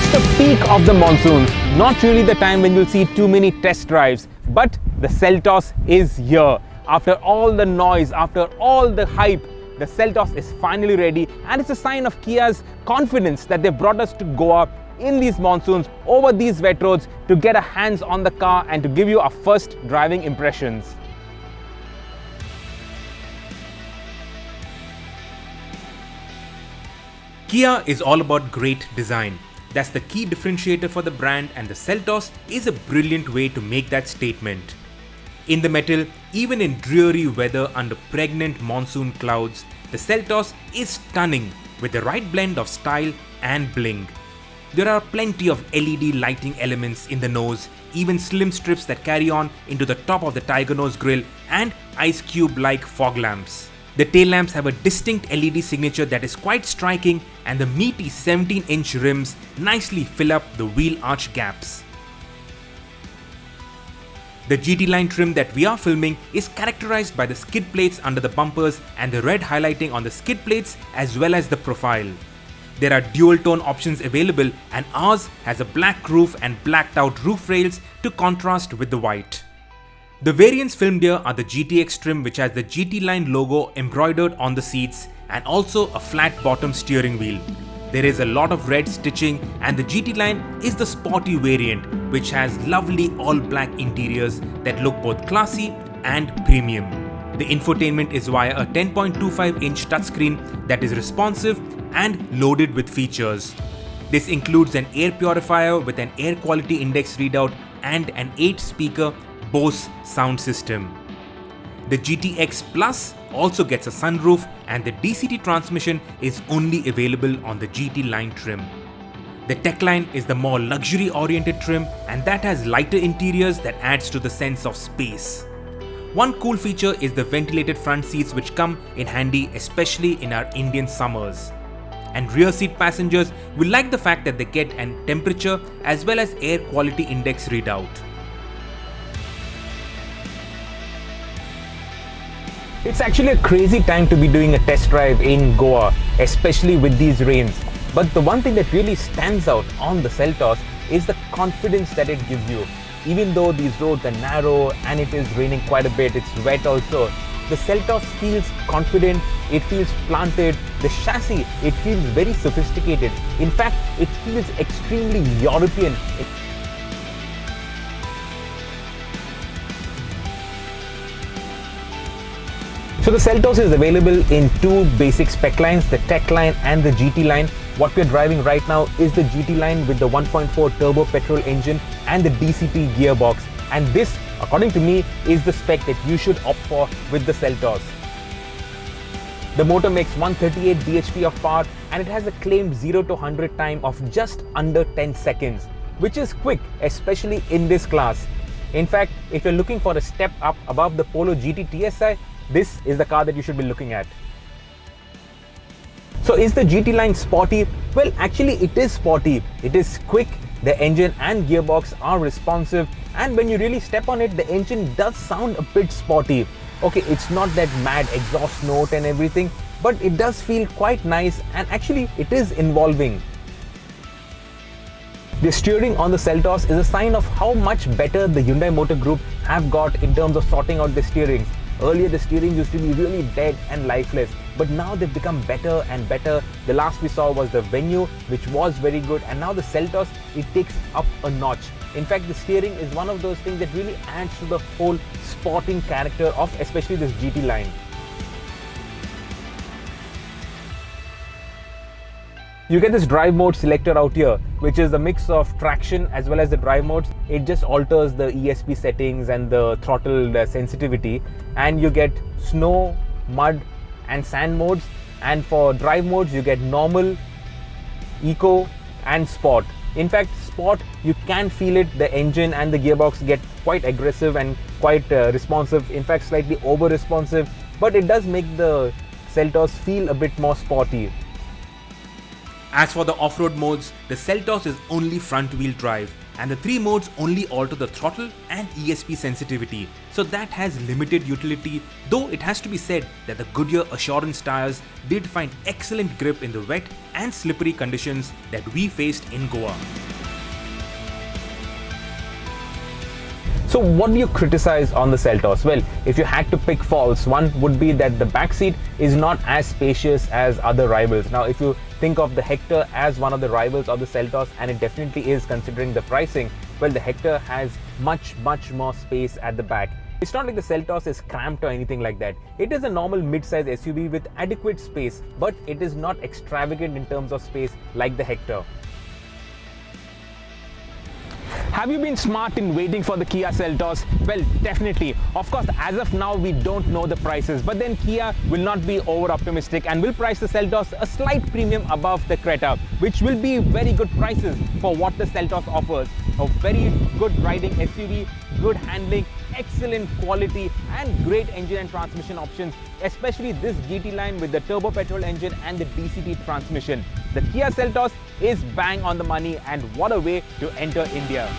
It's the peak of the monsoons, not really the time when you'll see too many test drives, but the Seltos is here. After all the noise, after all the hype, the Seltos is finally ready, and it's a sign of Kia's confidence that they've brought us to Goa in these monsoons, over these wet roads, to get our hands on the car and to give you our first driving impressions. Kia is all about great design. That's the key differentiator for the brand, and the Seltos is a brilliant way to make that statement. In the metal, even in dreary weather under pregnant monsoon clouds, the Seltos is stunning with the right blend of style and bling. There are plenty of LED lighting elements in the nose, even slim strips that carry on into the top of the tiger nose grille, and ice cube-like fog lamps. The tail lamps have a distinct LED signature that is quite striking, and the meaty 17-inch rims nicely fill up the wheel arch gaps. The GT line trim that we are filming is characterized by the skid plates under the bumpers and the red highlighting on the skid plates as well as the profile. There are dual tone options available, and ours has a black roof and blacked out roof rails to contrast with the white. The variants filmed here are the GTX trim, which has the GT line logo embroidered on the seats, and also a flat bottom steering wheel. There is a lot of red stitching, and the GT line is the sporty variant, which has lovely all black interiors that look both classy and premium. The infotainment is via a 10.25-inch touchscreen that is responsive and loaded with features. This includes an air purifier with an air quality index readout and an 8-speaker Bose sound system. The GTX Plus also gets a sunroof, and the DCT transmission is only available on the GT line trim. The Tech line is the more luxury oriented trim, and that has lighter interiors that adds to the sense of space. One cool feature is the ventilated front seats, which come in handy especially in our Indian summers. And rear seat passengers will like the fact that they get an temperature as well as air quality index readout. It's actually a crazy time to be doing a test drive in Goa, especially with these rains. But the one thing that really stands out on the Seltos is the confidence that it gives you. Even though these roads are narrow and it is raining quite a bit, it's wet also, the Seltos feels confident, it feels planted, the chassis, it feels very sophisticated. In fact, it feels extremely European. So the Seltos is available in two basic spec lines, the Tech line and the GT line. What we're driving right now is the GT line with the 1.4 turbo petrol engine and the DCT gearbox. And this, according to me, is the spec that you should opt for with the Seltos. The motor makes 138 bhp of power, and it has a claimed 0 to 100 time of just under 10 seconds, which is quick, especially in this class. In fact, if you're looking for a step up above the Polo GT TSI, this is the car that you should be looking at. So is the GT line sporty? Well, actually it is sporty. It is quick, the engine and gearbox are responsive, and when you really step on it, the engine does sound a bit sporty. Okay, it's not that mad exhaust note and everything, but it does feel quite nice, and actually it is involving. The steering on the Seltos is a sign of how much better the Hyundai Motor Group have got in terms of sorting out the steering. Earlier the steering used to be really dead and lifeless, but now they've become better and better. The last we saw was the Venue, which was very good, and now the Seltos, it takes up a notch. In fact, the steering is one of those things that really adds to the whole sporting character of especially this GT line. You get this drive mode selector out here, which is a mix of traction as well as the drive modes. It just alters the ESP settings and the throttle sensitivity, and you get snow, mud and sand modes. And for drive modes, you get normal, eco and sport. In fact, sport, you can feel it, the engine and the gearbox get quite aggressive and quite responsive, in fact slightly over responsive, but it does make the Seltos feel a bit more sporty. As for the off-road modes, the Seltos is only front-wheel drive, and the 3 modes only alter the throttle and ESP sensitivity, so that has limited utility, though it has to be said that the Goodyear Assurance tyres did find excellent grip in the wet and slippery conditions that we faced in Goa. So what do you criticize on the Seltos? Well, if you had to pick faults, one would be that the back seat is not as spacious as other rivals. Now, if you think of the Hector as one of the rivals of the Seltos, and it definitely is considering the pricing, well, the Hector has much more space at the back. It's not like the Seltos is cramped or anything like that. It is a normal mid-size SUV with adequate space, but it is not extravagant in terms of space like the Hector. Have you been smart in waiting for the Kia Seltos? Well, definitely. Of course, as of now, we don't know the prices, but then Kia will not be over-optimistic and will price the Seltos a slight premium above the Creta, which will be very good prices for what the Seltos offers. A very good riding SUV, good handling, excellent quality and great engine and transmission options, especially this GT line with the turbo petrol engine and the DCT transmission. The Kia Seltos is bang on the money, and what a way to enter India.